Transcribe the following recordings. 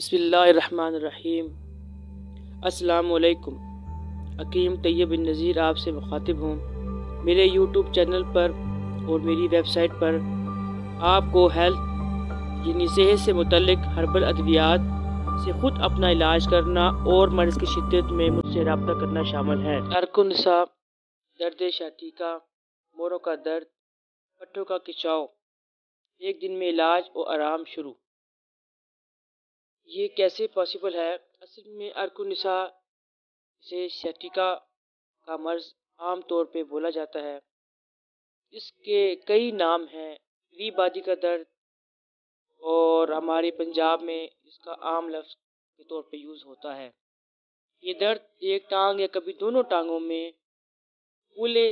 بسم اللہ الرحمن الرحیم۔ السلام علیکم۔ حکیم طیب النذیر آپ سے مخاطب ہوں۔ میرے یوٹیوب چینل پر اور میری ویب سائٹ پر آپ کو ہیلتھ یعنی صحت سے متعلق ہربل ادویات سے خود اپنا علاج کرنا اور مرض کی شدت میں مجھ سے رابطہ کرنا شامل ہے۔ ارک النساء، درد شاٹیکا، موروں کا درد، پٹھوں کا کھچاؤ، ایک دن میں علاج اور آرام شروع۔ یہ کیسے پاسبل ہے؟ اصل میں ارک النساء سے شاٹیکا کا مرض عام طور پہ بولا جاتا ہے۔ اس کے کئی نام ہیں۔ وی بادی کا درد، اور ہمارے پنجاب میں اس کا عام لفظ کے طور پہ یوز ہوتا ہے۔ یہ درد ایک ٹانگ یا کبھی دونوں ٹانگوں میں پولے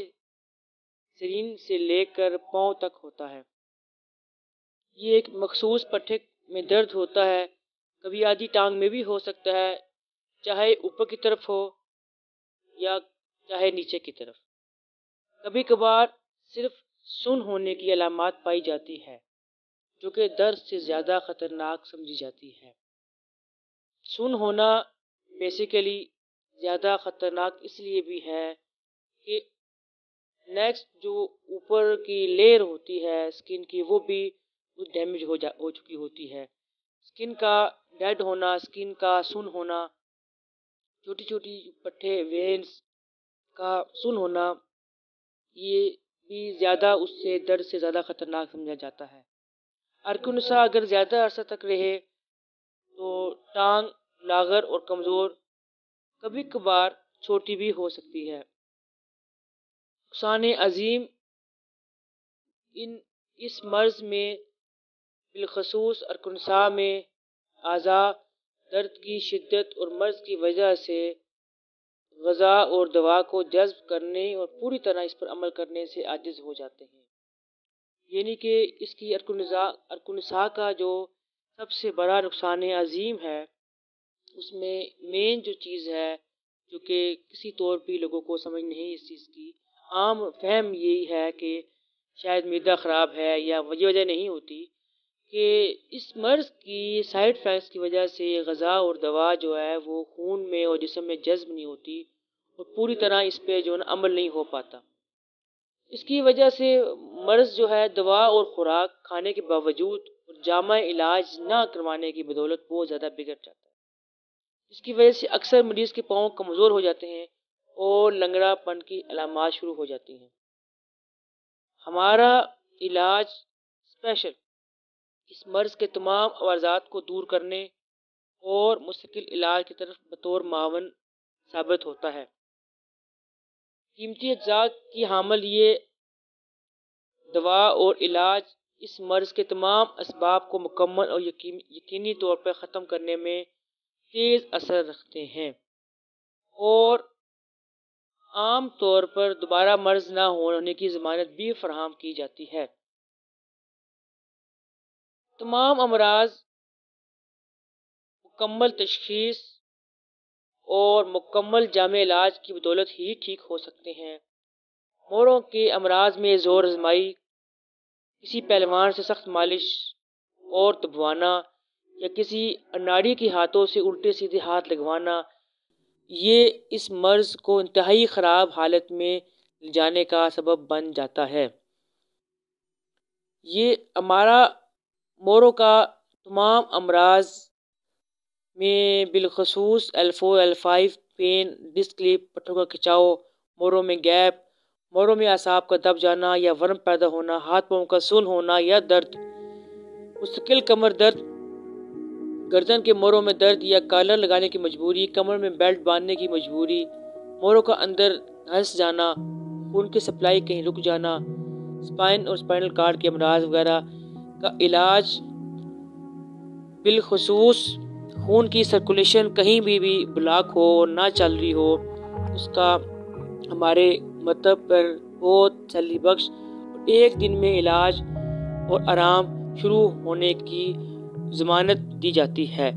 سرین سے لے کر پاؤں تک ہوتا ہے۔ یہ ایک مخصوص پٹھے میں درد ہوتا ہے، کبھی آدھی ٹانگ میں بھی ہو سکتا ہے، چاہے اوپر کی طرف ہو یا چاہے نیچے کی طرف۔ کبھی کبھار صرف سن ہونے کی علامات پائی جاتی ہے، جو کہ درد سے زیادہ خطرناک سمجھی جاتی ہے۔ سن ہونا بیسیکلی زیادہ خطرناک اس لیے بھی ہے کہ نیکسٹ جو اوپر کی لیئر ہوتی ہے اسکن کی، وہ بھی ڈیمیج ہو چکی ہوتی ہے۔ اسکن کا ڈیڈ ہونا، اسکن کا سن ہونا، چھوٹی چھوٹی پٹھے وینز کا سن ہونا، یہ بھی زیادہ اس سے درد سے زیادہ خطرناک سمجھا جاتا ہے۔ ارک النساء اگر زیادہ عرصہ تک رہے تو ٹانگ لاغر اور کمزور، کبھی کبھار چھوٹی بھی ہو سکتی ہے۔ نقصان عظیم اس مرض میں بالخصوص ارک النساء میں اعضاء درد کی شدت اور مرض کی وجہ سے غذا اور دوا کو جذب کرنے اور پوری طرح اس پر عمل کرنے سے عاجز ہو جاتے ہیں۔ یعنی کہ اس کی ارک النساء کا جو سب سے بڑا نقصان عظیم ہے، اس میں مین جو چیز ہے جو کہ کسی طور بھی لوگوں کو سمجھ نہیں اس چیز کی، عام فہم یہی ہے کہ شاید معدہ خراب ہے، یا یہ وجہ نہیں ہوتی کہ اس مرض کی سائیڈ افیکٹس کی وجہ سے غذا اور دوا جو ہے وہ خون میں اور جسم میں جذب نہیں ہوتی اور پوری طرح اس پہ جو ہے عمل نہیں ہو پاتا۔ اس کی وجہ سے مرض جو ہے دوا اور خوراک کھانے کے باوجود اور جامع علاج نہ کروانے کی بدولت بہت زیادہ بگڑ جاتا ہے۔ اس کی وجہ سے اکثر مریض کے پاؤں کمزور ہو جاتے ہیں اور لنگڑا پن کی علامات شروع ہو جاتی ہیں۔ ہمارا علاج اسپیشل اس مرض کے تمام عوارضات کو دور کرنے اور مستقل علاج کی طرف بطور معاون ثابت ہوتا ہے۔ قیمتی اجزاء کی حامل یہ دوا اور علاج اس مرض کے تمام اسباب کو مکمل اور یقینی طور پر ختم کرنے میں تیز اثر رکھتے ہیں، اور عام طور پر دوبارہ مرض نہ ہونے کی ضمانت بھی فراہم کی جاتی ہے۔ تمام امراض مکمل تشخیص اور مکمل جامع علاج کی بدولت ہی ٹھیک ہو سکتے ہیں۔ موروں کے امراض میں زور آزمائی، کسی پہلوان سے سخت مالش اور دبوانا، یا کسی اناڑی کے ہاتھوں سے الٹے سیدھے ہاتھ لگوانا، یہ اس مرض کو انتہائی خراب حالت میں لے جانے کا سبب بن جاتا ہے۔ یہ ہمارا موروں کا تمام امراض میں بالخصوص L4 L5 پین، ڈسک لیپ، پٹھوں کا کھچاؤ، موروں میں گیپ، موروں میں اعصاب کا دب جانا یا ورم پیدا ہونا، ہاتھ پاؤں کا سن ہونا یا درد، مستقل کمر درد، گردن کے موروں میں درد یا کالر لگانے کی مجبوری، کمر میں بیلٹ باندھنے کی مجبوری، موروں کا اندر دھنس جانا، خون کی سپلائی کہیں رک جانا، اسپائن اور اسپائنل کارڈ کے امراض وغیرہ کا علاج بالخصوص خون کی سرکولیشن کہیں بھی بلاک ہو اور نہ چل رہی ہو، اس کا ہمارے مطلب پر بہت تسلی بخش اور ایک دن میں علاج اور آرام شروع ہونے کی ضمانت دی جاتی ہے۔